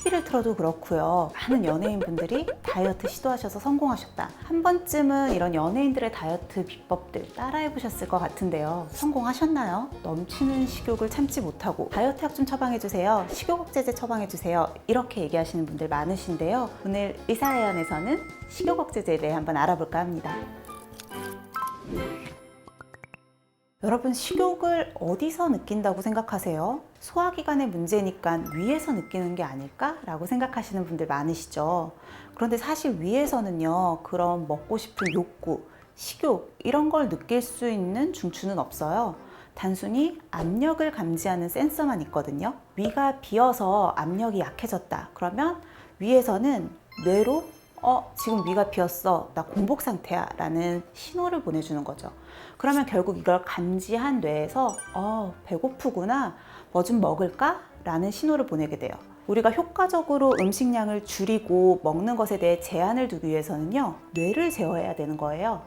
TV를 틀어도 그렇고요. 많은 연예인분들이 다이어트 시도하셔서 성공하셨다. 한 번쯤은 이런 연예인들의 다이어트 비법들 따라해 보셨을 것 같은데요. 성공하셨나요? 넘치는 식욕을 참지 못하고 다이어트약 좀 처방해주세요. 식욕억제제 처방해주세요. 이렇게 얘기하시는 분들 많으신데요. 오늘 의사회원에서는 식욕억제제에 대해 한번 알아볼까 합니다. 여러분, 식욕을 어디서 느낀다고 생각하세요? 소화기관의 문제니까 위에서 느끼는 게 아닐까? 라고 생각하시는 분들 많으시죠? 그런데 사실 위에서는요, 그런 먹고 싶은 욕구, 식욕 이런 걸 느낄 수 있는 중추는 없어요. 단순히 압력을 감지하는 센서만 있거든요. 위가 비어서 압력이 약해졌다. 그러면 위에서는 뇌로 지금 위가 비었어. 나 공복 상태야. 라는 신호를 보내주는 거죠. 그러면 결국 이걸 감지한 뇌에서 배고프구나. 뭐 좀 먹을까? 라는 신호를 보내게 돼요. 우리가 효과적으로 음식량을 줄이고 먹는 것에 대해 제한을 두기 위해서는요, 뇌를 제어해야 되는 거예요.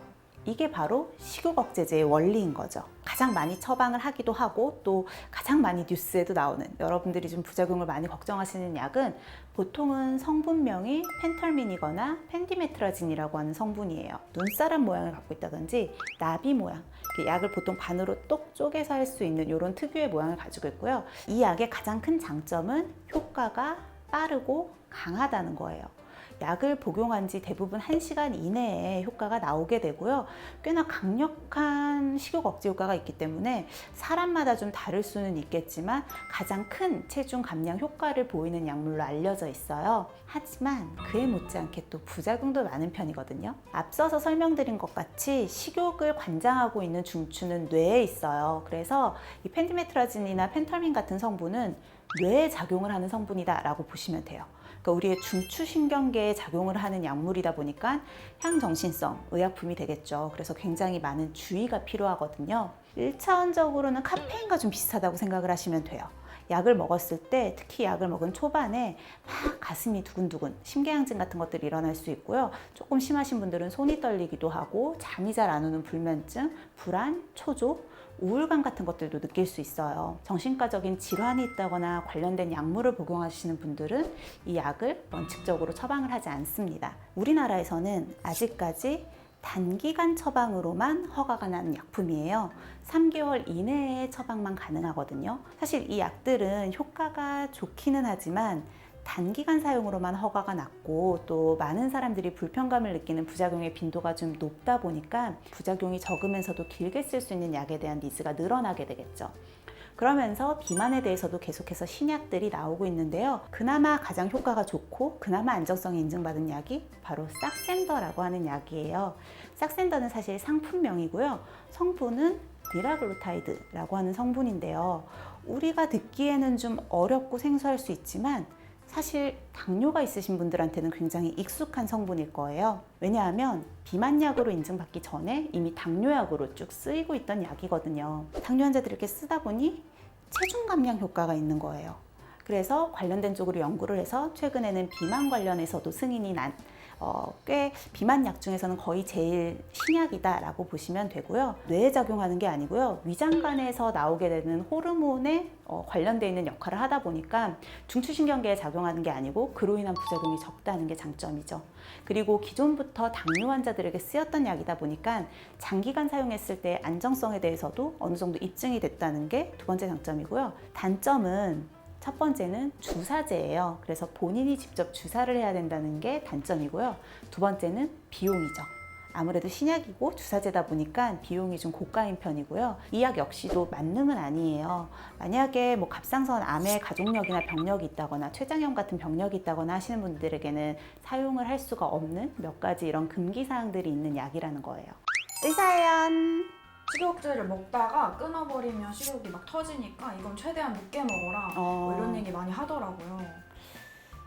이게 바로 식욕억제제의 원리인 거죠. 가장 많이 처방을 하기도 하고 또 가장 많이 뉴스에도 나오는, 여러분들이 좀 부작용을 많이 걱정하시는 약은 보통은 성분명이 펜털민이거나 펜디메트라진이라고 하는 성분이에요. 눈사람 모양을 갖고 있다든지 나비 모양, 약을 보통 반으로 똑 쪼개서 할 수 있는 이런 특유의 모양을 가지고 있고요. 이 약의 가장 큰 장점은 효과가 빠르고 강하다는 거예요. 약을 복용한 지 대부분 1시간 이내에 효과가 나오게 되고요. 꽤나 강력한 식욕 억제 효과가 있기 때문에 사람마다 좀 다를 수는 있겠지만 가장 큰 체중 감량 효과를 보이는 약물로 알려져 있어요. 하지만 그에 못지않게 또 부작용도 많은 편이거든요. 앞서서 설명드린 것 같이 식욕을 관장하고 있는 중추는 뇌에 있어요. 그래서 이 펜디메트라진이나 펜털민 같은 성분은 뇌에 작용을 하는 성분이다 라고 보시면 돼요. 그러니까 우리의 중추신경계에 작용을 하는 약물이다 보니까 향정신성 의약품이 되겠죠. 그래서 굉장히 많은 주의가 필요하거든요. 1차원적으로는 카페인과 좀 비슷하다고 생각을 하시면 돼요. 약을 먹었을 때, 특히 약을 먹은 초반에 막 가슴이 두근두근, 심계양증 같은 것들이 일어날 수 있고요. 조금 심하신 분들은 손이 떨리기도 하고 잠이 잘 안 오는 불면증, 불안, 초조, 우울감 같은 것들도 느낄 수 있어요. 정신과적인 질환이 있다거나 관련된 약물을 복용하시는 분들은 이 약을 원칙적으로 처방을 하지 않습니다. 우리나라에서는 아직까지 단기간 처방으로만 허가가 나는 약품이에요. 3개월 이내에 처방만 가능하거든요. 사실 이 약들은 효과가 좋기는 하지만 단기간 사용으로만 허가가 났고 또 많은 사람들이 불편감을 느끼는 부작용의 빈도가 좀 높다 보니까 부작용이 적으면서도 길게 쓸 수 있는 약에 대한 니즈가 늘어나게 되겠죠. 그러면서 비만에 대해서도 계속해서 신약들이 나오고 있는데요. 그나마 가장 효과가 좋고 그나마 안정성이 인증받은 약이 바로 싹센더라고 하는 약이에요. 싹센더는 사실 상품명이고요. 성분은 리라글루타이드라고 하는 성분인데요. 우리가 듣기에는 좀 어렵고 생소할 수 있지만 사실 당뇨가 있으신 분들한테는 굉장히 익숙한 성분일 거예요. 왜냐하면 비만약으로 인증받기 전에 이미 당뇨약으로 쭉 쓰이고 있던 약이거든요. 당뇨 환자들에게 쓰다 보니 체중 감량 효과가 있는 거예요. 그래서 관련된 쪽으로 연구를 해서 최근에는 비만 관련해서도 승인이 난 꽤 비만약 중에서는 거의 제일 신약이다라고 보시면 되고요. 뇌에 작용하는 게 아니고요. 위장관에서 나오게 되는 호르몬에 관련되어 있는 역할을 하다 보니까 중추신경계에 작용하는 게 아니고 그로 인한 부작용이 적다는 게 장점이죠. 그리고 기존부터 당뇨 환자들에게 쓰였던 약이다 보니까 장기간 사용했을 때 안정성에 대해서도 어느 정도 입증이 됐다는 게 두 번째 장점이고요. 단점은 첫 번째는 주사제예요. 그래서 본인이 직접 주사를 해야 된다는 게 단점이고요. 두 번째는 비용이죠. 아무래도 신약이고 주사제다 보니까 비용이 좀 고가인 편이고요. 이 약 역시도 만능은 아니에요. 만약에 뭐 갑상선 암의 가족력이나 병력이 있다거나 췌장염 같은 병력이 있다거나 하시는 분들에게는 사용을 할 수가 없는 몇 가지 이런 금기사항들이 있는 약이라는 거예요. 의사연! 식욕제를 먹다가 끊어버리면 식욕이 막 터지니까 이건 최대한 늦게 먹어라 뭐 이런 얘기 많이 하더라고요.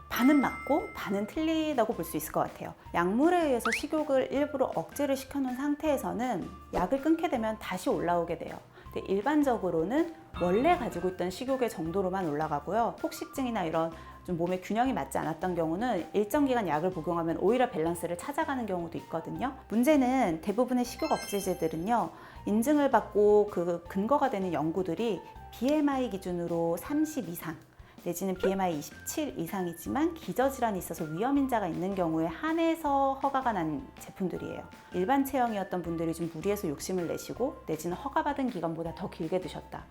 반은 맞고 반은 틀리다고 볼 수 있을 것 같아요. 약물에 의해서 식욕을 일부러 억제를 시켜놓은 상태에서는 약을 끊게 되면 다시 올라오게 돼요. 근데 일반적으로는 원래 가지고 있던 식욕의 정도로만 올라가고요. 폭식증이나 이런 좀 몸에 균형이 맞지 않았던 경우는 일정 기간 약을 복용하면 오히려 밸런스를 찾아가는 경우도 있거든요. 문제는 대부분의 식욕 억제제들은요, 인증을 받고 그 근거가 되는 연구들이 BMI 기준으로 30 이상, 내지는 BMI 27 이상이지만 기저질환이 있어서 위험인자가 있는 경우에 한해서 허가가 난 제품들이에요. 일반 체형이었던 분들이 좀 무리해서 욕심을 내시고 내지는 허가받은 기간보다 더 길게 드셨다.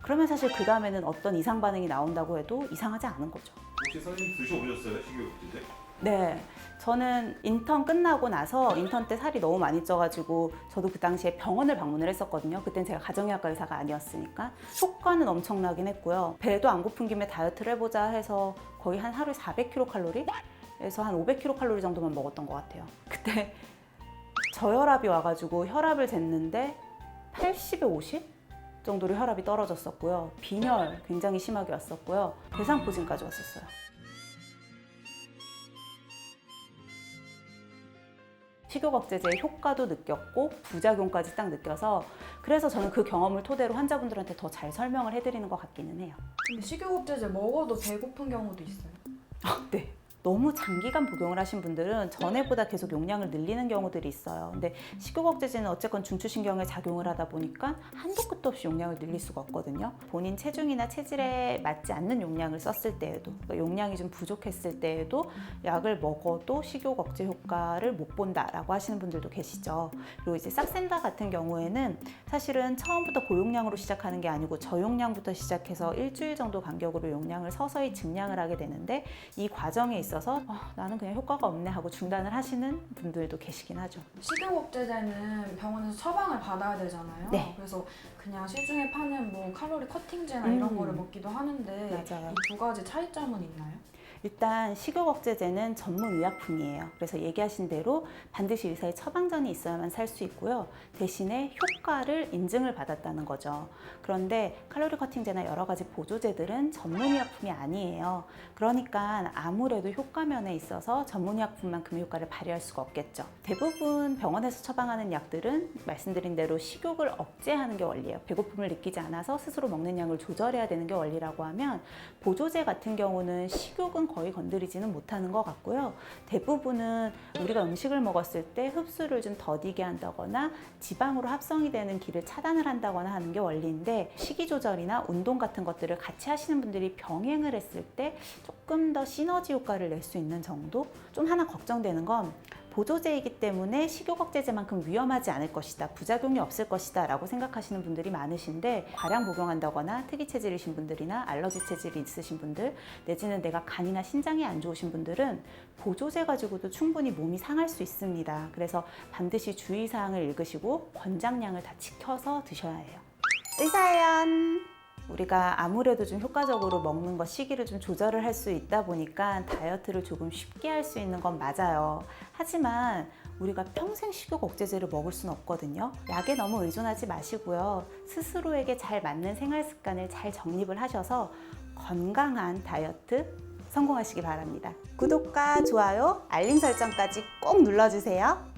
그러면 사실 그 다음에는 어떤 이상 반응이 나온다고 해도 이상하지 않은 거죠. 혹시 선생님 드셔보셨어요? 식이요법제? 네, 저는 인턴 끝나고 나서 인턴 때 살이 너무 많이 쪄가지고 저도 그 당시에 병원을 방문을 했었거든요. 그땐 제가 가정의학과 의사가 아니었으니까. 효과는 엄청나긴 했고요. 배도 안 고픈 김에 다이어트를 해보자 해서 거의 한 하루에 400kcal에서 한 500kcal 정도만 먹었던 것 같아요. 그때 저혈압이 와가지고 혈압을 쟀는데 80에 50? 정도로 혈압이 떨어졌었고요. 빈혈 굉장히 심하게 왔었고요. 대상포진까지 왔었어요. 식욕억제제의 효과도 느꼈고 부작용까지 딱 느껴서 그래서 저는 그 경험을 토대로 환자분들한테 더 잘 설명을 해드리는 것 같기는 해요. 근데 식욕억제제 먹어도 배고픈 경우도 있어요. 네. 너무 장기간 복용을 하신 분들은 전에보다 계속 용량을 늘리는 경우들이 있어요. 근데 식욕억제제는 어쨌건 중추신경에 작용을 하다 보니까 한도 끝도 없이 용량을 늘릴 수가 없거든요. 본인 체중이나 체질에 맞지 않는 용량을 썼을 때에도, 그러니까 용량이 좀 부족했을 때에도 약을 먹어도 식욕억제 효과를 못 본다라고 하시는 분들도 계시죠. 그리고 이제 싹센다 같은 경우에는 사실은 처음부터 고용량으로 시작하는 게 아니고 저용량부터 시작해서 일주일 정도 간격으로 용량을 서서히 증량을 하게 되는데 이 과정에 있어서 나는 그냥 효과가 없네 하고 중단을 하시는 분들도 계시긴 하죠. 식욕억제제는 병원에서 처방을 받아야 되잖아요. 네. 그래서 그냥 시중에 파는 뭐 칼로리 커팅제나 이런 거를 먹기도 하는데 맞아요. 이 두 가지 차이점은 있나요? 일단 식욕억제제는 전문 의약품이에요. 그래서 얘기하신 대로 반드시 의사의 처방전이 있어야만 살 수 있고요. 대신에 효과를 인증을 받았다는 거죠. 그런데 칼로리 커팅제나 여러 가지 보조제들은 전문 의약품이 아니에요. 그러니까 아무래도 효과면에 있어서 전문 의약품만큼의 효과를 발휘할 수가 없겠죠. 대부분 병원에서 처방하는 약들은 말씀드린 대로 식욕을 억제하는 게 원리예요. 배고픔을 느끼지 않아서 스스로 먹는 양을 조절해야 되는 게 원리라고 하면 보조제 같은 경우는 식욕은 거의 건드리지는 못하는 것 같고요. 대부분은 우리가 음식을 먹었을 때 흡수를 좀 더디게 한다거나 지방으로 합성이 되는 길을 차단을 한다거나 하는 게 원리인데 식이 조절이나 운동 같은 것들을 같이 하시는 분들이 병행을 했을 때 조금 더 시너지 효과를 낼 수 있는 정도? 좀 하나 걱정되는 건 보조제이기 때문에 식욕억제제만큼 위험하지 않을 것이다, 부작용이 없을 것이다 라고 생각하시는 분들이 많으신데 과량 복용한다거나 특이 체질이신 분들이나 알러지 체질이 있으신 분들 내지는 내가 간이나 신장이 안 좋으신 분들은 보조제 가지고도 충분히 몸이 상할 수 있습니다. 그래서 반드시 주의사항을 읽으시고 권장량을 다 지켜서 드셔야 해요. 의사연! 우리가 아무래도 좀 효과적으로 먹는 것 시기를 좀 조절을 할 수 있다 보니까 다이어트를 조금 쉽게 할 수 있는 건 맞아요. 하지만 우리가 평생 식욕 억제제를 먹을 수는 없거든요. 약에 너무 의존하지 마시고요. 스스로에게 잘 맞는 생활 습관을 잘 정립을 하셔서 건강한 다이어트 성공하시기 바랍니다. 구독과 좋아요, 알림 설정까지 꼭 눌러주세요.